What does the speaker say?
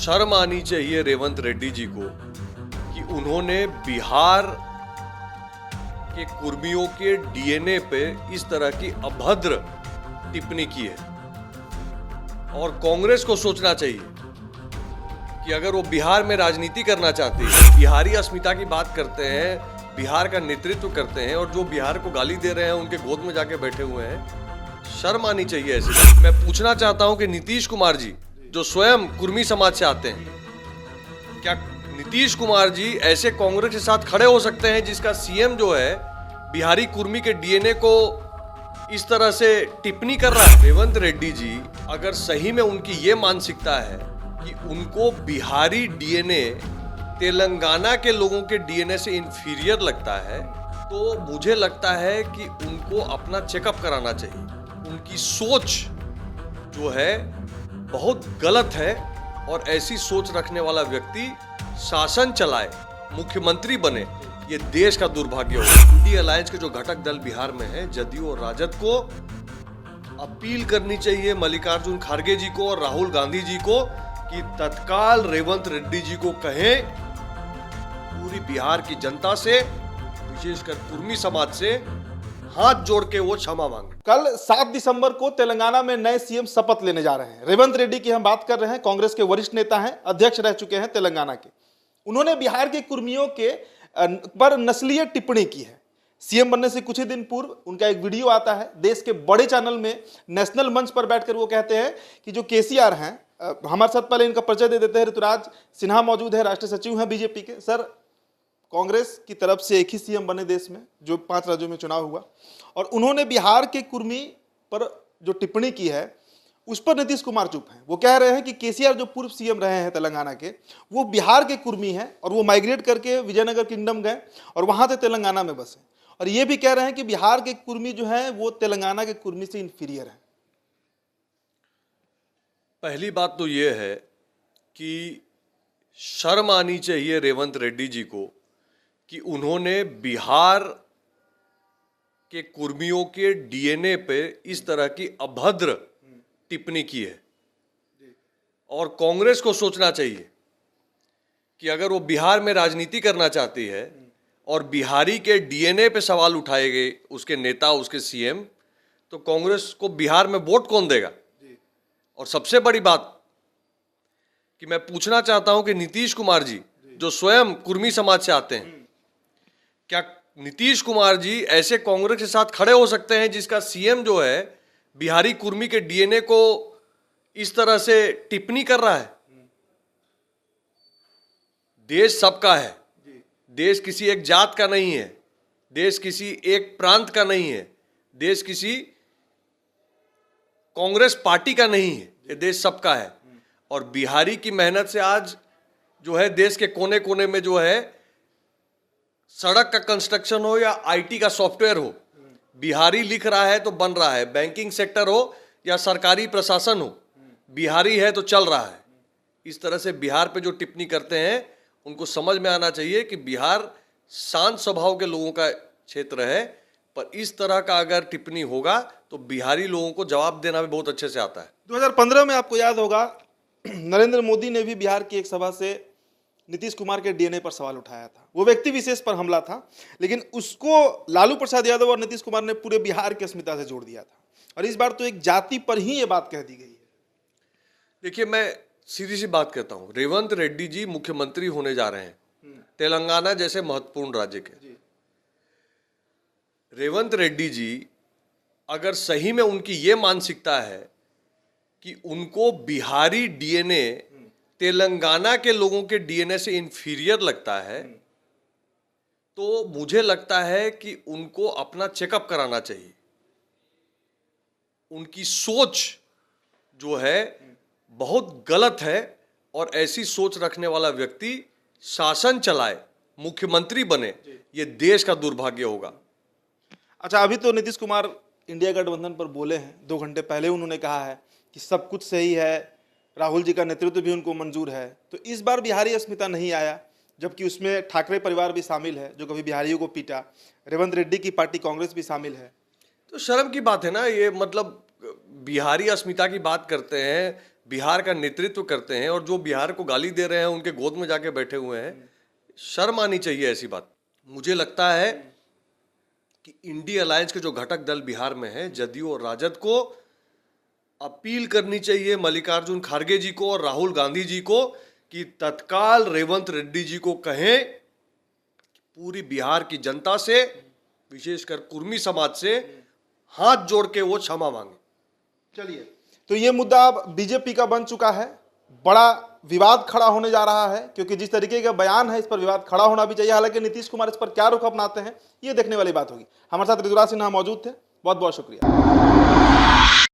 शर्म आनी चाहिए रेवंत रेड्डी जी को कि उन्होंने बिहार के कुर्मियों के डीएनए पे इस तरह की अभद्र टिप्पणी की है। और कांग्रेस को सोचना चाहिए कि अगर वो बिहार में राजनीति करना चाहती है, बिहारी अस्मिता की बात करते हैं, बिहार का नेतृत्व करते हैं और जो बिहार को गाली दे रहे हैं उनके गोद में जाके बैठे हुए हैं, शर्म आनी चाहिए ऐसी बात। मैं पूछना चाहता हूं कि नीतीश कुमार जी जो स्वयं कुर्मी समाज से आते हैं, क्या नीतीश कुमार जी ऐसे कांग्रेस के साथ खड़े हो सकते हैं जिसका सीएम जो है बिहारी कुर्मी के डीएनए को इस तरह से टिप्पणी कर रहा है? रेवंत रेड्डी जी अगर सही में उनकी ये मानसिकता है कि उनको बिहारी डीएनए तेलंगाना के लोगों के डीएनए से इंफीरियर लगता है, तो मुझे लगता है कि उनको अपना चेकअप कराना चाहिए। उनकी सोच जो है बहुत गलत है और ऐसी सोच रखने वाला व्यक्ति शासन चलाए, मुख्यमंत्री बने, ये देश का दुर्भाग्य होगा। इंडी अलायंस के जो घटक दल बिहार में है, जदयू और राजद को अपील करनी चाहिए मल्लिकार्जुन खड़गे जी को और राहुल गांधी जी को कि तत्काल रेवंत रेड्डी जी को कहें पूरी बिहार की जनता से, विशेषकर कुर्मी समाज से हाथ जोड़ के वो क्षमा मांगे। कल 7 दिसंबर को तेलंगाना में नए सीएम शपथ लेने जा रहे हैं। रेवंत रेड्डी की हम बात कर रहे हैं, कांग्रेस के वरिष्ठ नेता हैं, अध्यक्ष रह चुके हैं तेलंगाना के। उन्होंने बिहार के कुर्मियों के पर नस्लीय टिप्पणी की है। सीएम बनने से कुछ ही दिन पूर्व उनका एक वीडियो आता है, देश के बड़े चैनल में नेशनल मंच पर बैठकर वो कहते हैं कि जो केसीआर हैं, हमारे साथ पहले इनका परिचय दे देते हैं। ऋतुराज सिन्हा मौजूद है, राष्ट्रीय सचिव हैं बीजेपी के। सर, कांग्रेस की तरफ से एक ही सीएम बने देश में, जो 5 राज्यों में चुनाव हुआ, और उन्होंने बिहार के कुर्मी पर जो टिप्पणी की है उस पर नीतीश कुमार चुप हैं। वो कह रहे हैं कि केसीआर जो पूर्व सीएम रहे हैं तेलंगाना के, वो बिहार के कुर्मी हैं और वो माइग्रेट करके विजयनगर किंगडम गए और वहां से तेलंगाना में बसे। और ये भी कह रहे हैं कि बिहार के कुर्मी जो हैं वो तेलंगाना के कुर्मी से इंफीरियर हैं। पहली बात तो ये है कि शर्म आनी चाहिए रेवंत रेड्डी जी को कि उन्होंने बिहार के कुर्मियों के डीएनए पे इस तरह की अभद्र टिप्पणी की है। और कांग्रेस को सोचना चाहिए कि अगर वो बिहार में राजनीति करना चाहती है और बिहारी के डीएनए पे सवाल उठाएंगे उसके नेता, उसके सीएम, तो कांग्रेस को बिहार में वोट कौन देगा? और सबसे बड़ी बात कि मैं पूछना चाहता हूं कि नीतीश कुमार जी जो स्वयं कुर्मी समाज से आते हैं, क्या नीतीश कुमार जी ऐसे कांग्रेस के साथ खड़े हो सकते हैं जिसका सीएम जो है बिहारी कुर्मी के डीएनए को इस तरह से टिप्पणी कर रहा है? देश सबका है, देश किसी एक जात का नहीं है, देश किसी एक प्रांत का नहीं है, देश किसी कांग्रेस पार्टी का नहीं है, ये देश सबका है। और बिहारी की मेहनत से आज जो है देश के कोने कोने में जो है सड़क का कंस्ट्रक्शन हो या आईटी का सॉफ्टवेयर हो, बिहारी लिख रहा है तो बन रहा है। बैंकिंग सेक्टर हो या सरकारी प्रशासन हो, बिहारी है तो चल रहा है। इस तरह से बिहार पे जो टिप्पणी करते हैं उनको समझ में आना चाहिए कि बिहार शांत स्वभाव के लोगों का क्षेत्र है, पर इस तरह का अगर टिप्पणी होगा तो बिहारी लोगों को जवाब देना भी बहुत अच्छे से आता है। 2015 में आपको याद होगा, नरेंद्र मोदी ने भी बिहार की एक सभा से नीतीश कुमार के डीएनए पर सवाल उठाया था। वो व्यक्ति विशेष पर हमला था, लेकिन उसको लालू प्रसाद यादव और नीतीश कुमार ने पूरे बिहार की अस्मिता से जोड़ दिया था। और इस बार तो एक जाति पर ही ये बात कह दी गई है। देखिए, मैं सीधी सी बात कहता हूँ, रेवंत रेड्डी जी मुख्यमंत्री होने जा रहे हैं तेलंगाना जैसे महत्वपूर्ण राज्य के। रेवंत रेड्डी जी अगर सही में उनकी ये मानसिकता है कि उनको बिहारी डीएनए तेलंगाना के लोगों के डीएनए से इंफीरियर लगता है, तो मुझे लगता है कि उनको अपना चेकअप कराना चाहिए। उनकी सोच जो है बहुत गलत है और ऐसी सोच रखने वाला व्यक्ति शासन चलाए, मुख्यमंत्री बने, ये देश का दुर्भाग्य होगा। अच्छा, अभी तो नीतीश कुमार इंडिया गठबंधन पर बोले हैं। 2 घंटे पहले उन्होंने कहा है कि सब कुछ सही है, राहुल जी का नेतृत्व भी उनको मंजूर है। तो इस बार बिहारी अस्मिता नहीं आया, जबकि उसमें ठाकरे परिवार भी शामिल है जो कभी बिहारियों को पीटा, रेवंत रेड्डी की पार्टी कांग्रेस भी शामिल है। तो शर्म की बात है ना ये, मतलब बिहारी अस्मिता की बात करते हैं, बिहार का नेतृत्व करते हैं और जो बिहार को गाली दे रहे हैं उनके गोद में जाके बैठे हुए हैं, शर्म आनी चाहिए ऐसी बात। मुझे लगता है कि इंडिया अलायंस के जो घटक दल बिहार में है, जदयू और राजद को अपील करनी चाहिए मल्लिकार्जुन खड़गे जी को और राहुल गांधी जी को कि तत्काल रेवंत रेड्डी जी को कहें कि पूरी बिहार की जनता से, विशेषकर कुर्मी समाज से हाथ जोड़ के वो क्षमा मांगे। चलिए, तो ये मुद्दा अब बीजेपी का बन चुका है, बड़ा विवाद खड़ा होने जा रहा है, क्योंकि जिस तरीके का बयान है इस पर विवाद खड़ा होना भी चाहिए। हालांकि नीतीश कुमार इस पर क्या रुख अपनाते हैं ये देखने वाली बात होगी। हमारे साथ ऋतुराज सिन्हा मौजूद थे, बहुत बहुत शुक्रिया।